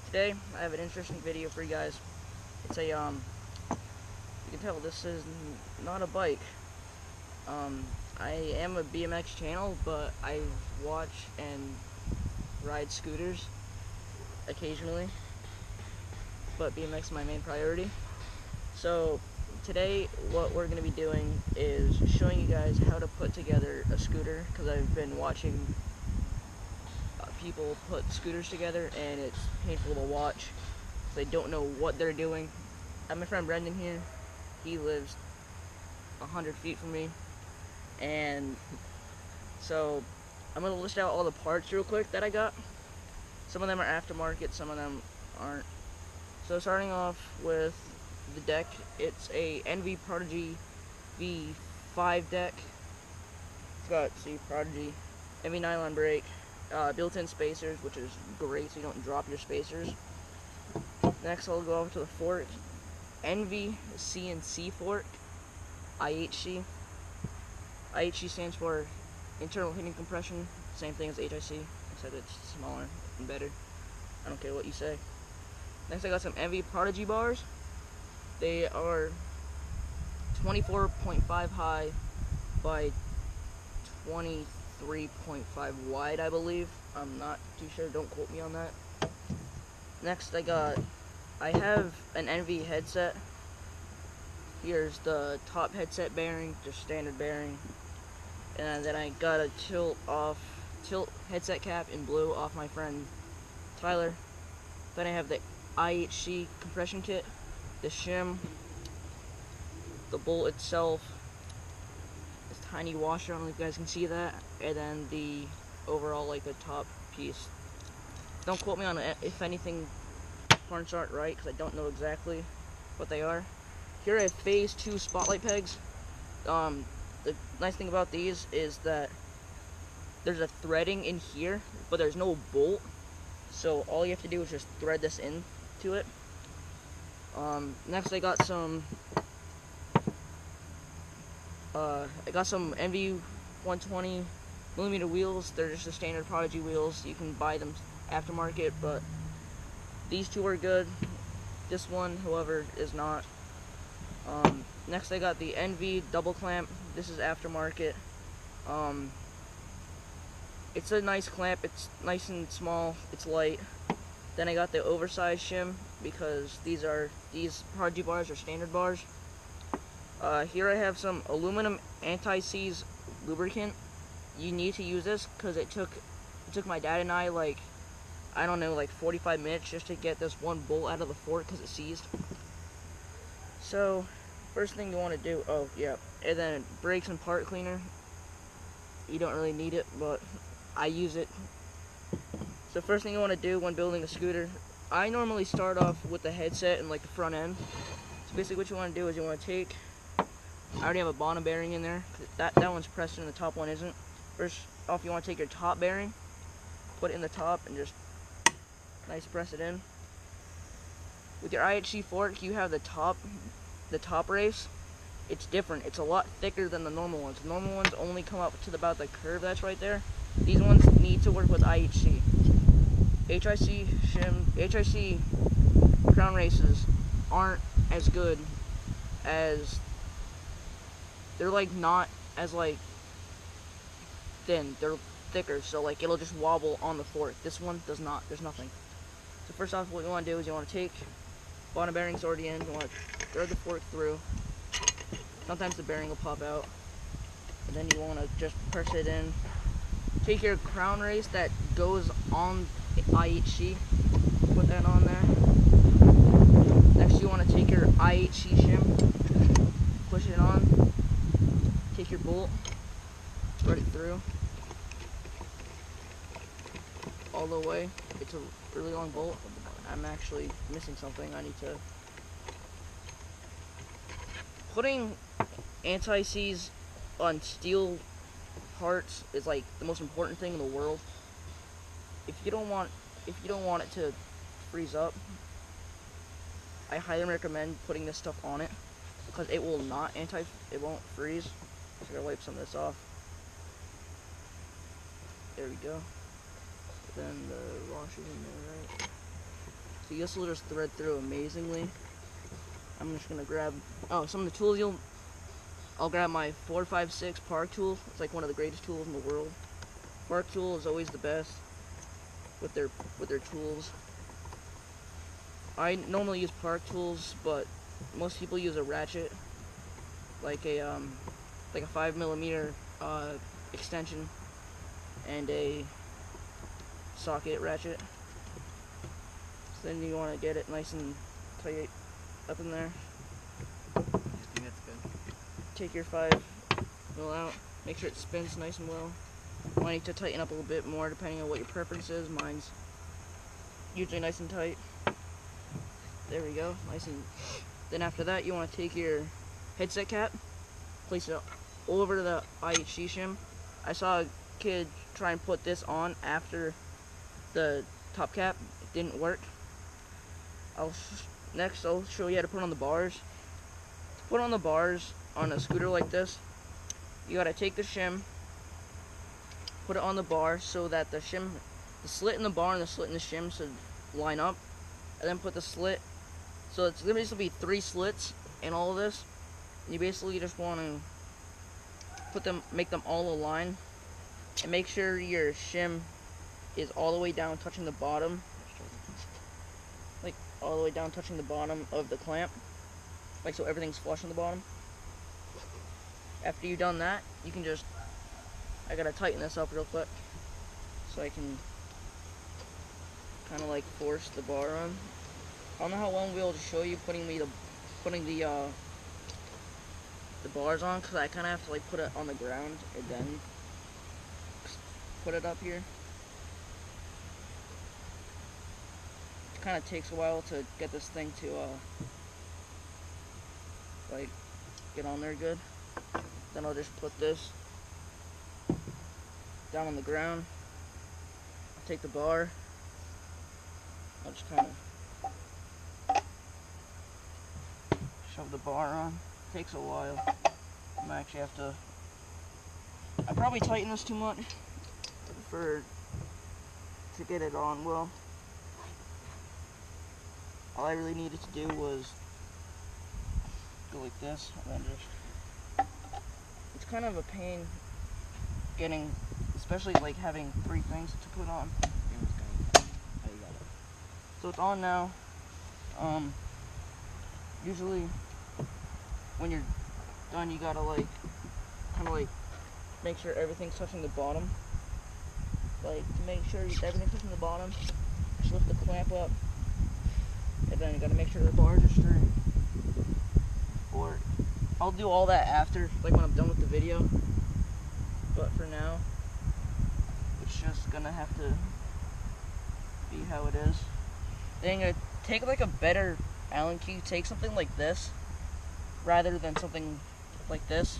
Today I have an interesting video for you guys. It's a you can tell this is not a bike. I am a BMX channel, but I watch and ride scooters occasionally, but BMX is my main priority. So today what we're going to be doing is showing you guys how to put together a scooter, because I've been watching people put scooters together and it's painful to watch. They don't know what they're doing. I have my friend Brendan here. He lives 100 feet from me, and so I'm gonna list out all the parts real quick that I got. Some of them are aftermarket, some of them aren't. So starting off with the deck, it's a NV Prodigy V5 deck. It's got, see, Prodigy NV nylon brake, built-in spacers, which is great so you don't drop your spacers. Next I'll go over to the fork. NV CNC fork, IHC. IHC stands for internal heating compression, same thing as HIC, except it's smaller and better. I don't care what you say. Next I got some NV Prodigy bars. They are 24.5 high by 23.5 wide, I believe. I'm not too sure, don't quote me on that. Next I have an NV headset. Here's the top headset bearing, just standard bearing. And then I got a tilt headset cap in blue off my friend Tyler. Then I have the IHC compression kit, the shim, the bolt itself, this tiny washer, I don't know if you guys can see that, and then the overall, like, the top piece. Don't quote me on it if anything parts aren't right, because I don't know exactly what they are. Here I have phase 2 spotlight pegs. The nice thing about these is that there's a threading in here, but there's no bolt, so all you have to do is just thread this into it. Next I got some NV 120mm wheels. They're just the standard Prodigy wheels. You can buy them aftermarket, but these two are good. This one, however, is not. Next I got the NV double clamp. This is aftermarket. It's a nice clamp. It's nice and small. It's light. Then I got the oversized shim because these Prodigy bars are standard bars. Here I have some aluminum anti-seize lubricant. You need to use this because it took my dad and I, like, I don't know, like 45 minutes just to get this one bolt out of the fork because it seized. So first thing you want to do, oh yeah, and then brakes and part cleaner. You don't really need it, but I use it. So first thing you want to do when building a scooter, I normally start off with the headset and like the front end. So basically what you want to do is you want to take, I already have a bottom bearing in there, that one's pressed in, the top one isn't. First off, you want to take your top bearing, put it in the top, and just nice press it in. With your IHC fork, you have the top race. It's different. It's a lot thicker than the normal ones. The normal ones only come up to about the curve that's right there. These ones need to work with IHC. HIC crown races aren't as good as, they're like not as like thin. They're thicker, so like it'll just wobble on the fork. This one does not. There's nothing. So first off, what you want to do is you want to take bottom bearing's already in. You want to thread the fork through. Sometimes the bearing will pop out, and then you want to just press it in. Take your crown race that goes on IHC, put that on there. Next you want to take your IHC shim, push it on, take your bolt, thread it through all the way. It's a really long bolt. I'm actually missing something. I need to. Putting anti-seize on steel parts is like the most important thing in the world. If you don't want it to freeze up, I highly recommend putting this stuff on it because it will not it won't freeze. So I gotta wipe some of this off. There we go. Then the washer's in there, right? See, this will just thread through amazingly. I'm just gonna grab, some of the tools I'll grab my 456 Park tool. It's like one of the greatest tools in the world. Park tool is always the best with their tools. I normally use Park tools, but most people use a ratchet, like a 5mm extension and a socket ratchet. So then you want to get it nice and tight up in there. I think that's good. Take your 5mm out. Make sure it spins nice and well. You might need to tighten up a little bit more depending on what your preference is. Mine's usually nice and tight. There we go. Nice and. Then after that, you want to take your headset cap, place it over the IHC shim. I saw a kid try and put this on after the top cap. It didn't work. Next, I'll show you how to put on the bars. To put on the bars on a scooter like this, you gotta take the shim, put it on the bar so that the slit in the bar and the slit in the shim should line up, and then put the slit. So it's gonna basically be 3 slits in all of this. And you basically just want to make them all align, and make sure your shim is all the way down, touching the bottom, like all the way down, touching the bottom of the clamp, like so everything's flush on the bottom. After you've done that, you can just, I gotta tighten this up real quick so I can kind of like force the bar on. I don't know how long we'll show you putting the bars on, because I kind of have to like put it on the ground and then put it up here. It kind of takes a while to get this thing to like get on there good. Then I'll just put this down on the ground. I'll take the bar. I'll just kind of shove the bar on. It takes a while. I actually have to. I probably tighten this too much to get it on well. All I really needed to do was go like this, and then just. It's kind of a pain getting, especially like having 3 things to put on. So it's on now. Usually when you're done, you gotta like kind of like make sure everything's touching the bottom. Like to make sure everything's touching the bottom, just lift the clamp up, and then you gotta make sure the bars are straight. Or I'll do all that after, like when I'm done with the video. But for now, it's just gonna have to be how it is. Then you're gonna take like a better Allen key. Take something like this rather than something like this.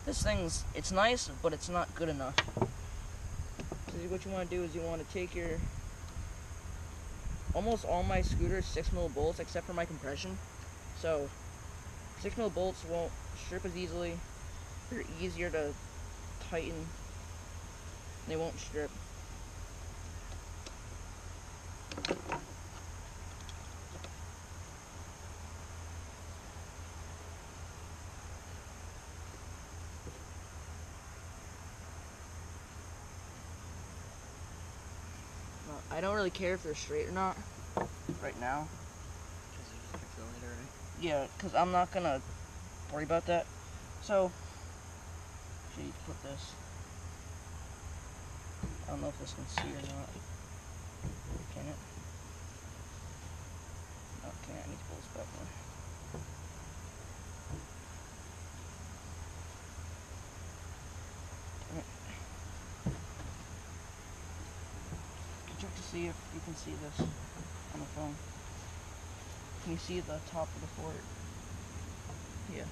This thing's, it's nice, but it's not good enough. So what you want to do is you want to take your, almost all my scooters 6mm bolts except for my compression. So 6mm bolts won't strip as easily. They're easier to tighten. They won't strip. I don't really care if they're straight or not right now. Because you just fix it later, right? Yeah, because I'm not gonna worry about that. So, actually, put this. I don't know if this can see or not. Can it? No, it can't. I need to pull this back more. Check to see if you can see this on the phone. Can you see the top of the fort? Yeah.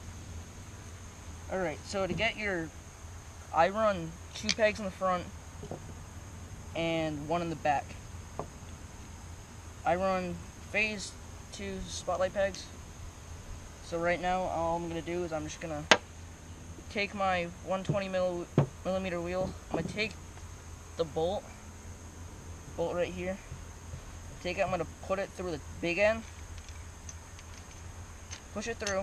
Alright, so to get your, I run 2 pegs in the front and 1 in the back. I run phase 2 spotlight pegs. So right now all I'm going to do is I'm just going to take my 120mm wheel. I'm going to take the bolt right here, Take it, I'm gonna put it through the big end. Push it through.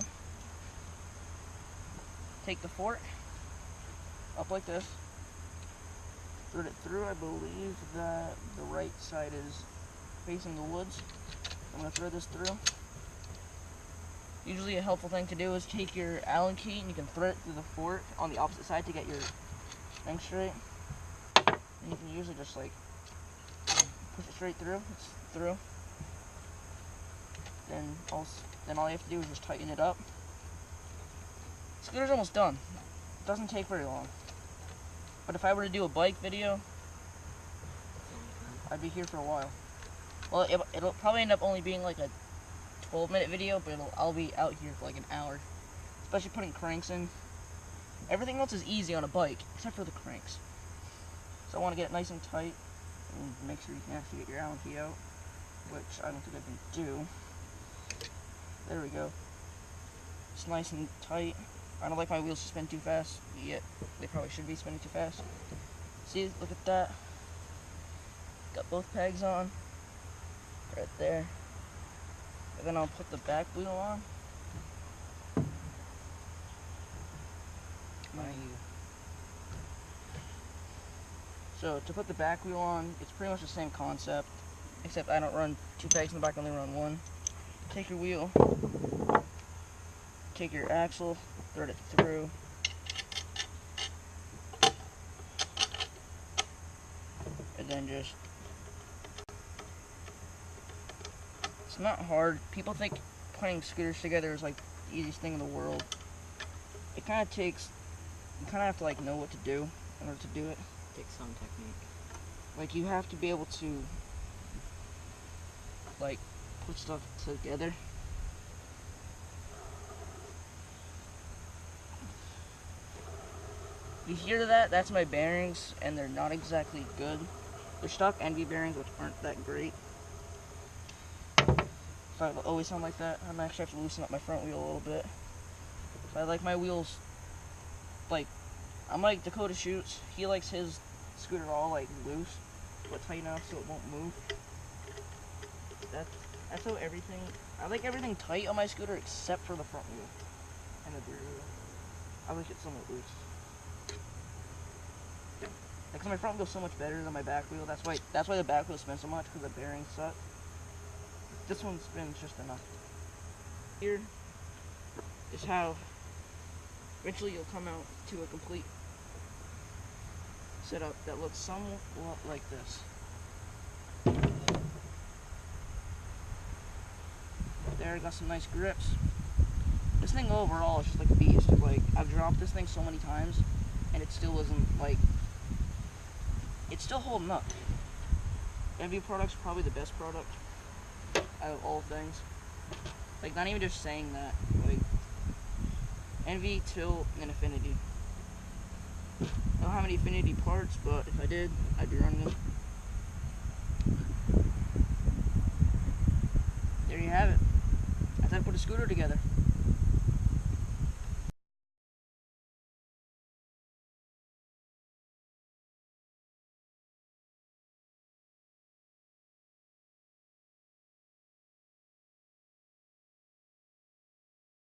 Take the fork up like this. Thread it through. I believe that the right side is facing the woods. I'm gonna thread this through. Usually a helpful thing to do is take your Allen key and you can thread it through the fork on the opposite side to get your thing straight. And you can usually just like push it straight through. It's through. Then all you have to do is just tighten it up. Scooter's almost done. It doesn't take very long. But if I were to do a bike video, I'd be here for a while. Well, it'll probably end up only being like a 12-minute video, but I'll be out here for like an hour. Especially putting cranks in. Everything else is easy on a bike, except for the cranks. So I want to get it nice and tight, and make sure you can actually get your Allen key out, which I don't think I can do. There we go. It's nice and tight. I don't like my wheels to spin too fast, yet they probably should be spinning too fast. See, look at that. Got both pegs on, right there. And then I'll put the back wheel on. So to put the back wheel on, it's pretty much the same concept, except I don't run 2 pegs in the back, I only run 1. Take your wheel, take your axle, thread it through, and then just, it's not hard. People think putting scooters together is like the easiest thing in the world. It kind of takes, you kind of have to like know what to do in order to do it. Takes some technique. Like you have to be able to like put stuff together. You hear that? That's my bearings, and they're not exactly good. They're stock Envy bearings, which aren't that great. If I always sound like that, I'm actually have to loosen up my front wheel a little bit. So I like my wheels, like, I'm like Dakota Shoots. He likes his scooter all like loose, but tight enough so it won't move. That's how everything, I like everything tight on my scooter except for the front wheel and the rear wheel. I like it somewhat loose. Because my front wheel's so much better than my back wheel. That's why the back wheel spins so much, because the bearings suck. This one spins just enough. Here is how eventually you'll come out to a complete setup that looks somewhat like this. There, got some nice grips. This thing overall is just like a beast. Like, I've dropped this thing so many times, and it still isn't like, it's still holding up. Envy product's probably the best product out of all things. Like, not even just saying that. Like, Envy, Tilt, and Affinity. I don't have any Affinity parts, but if I did, I'd be running them. There you have it. That's how I put a scooter together.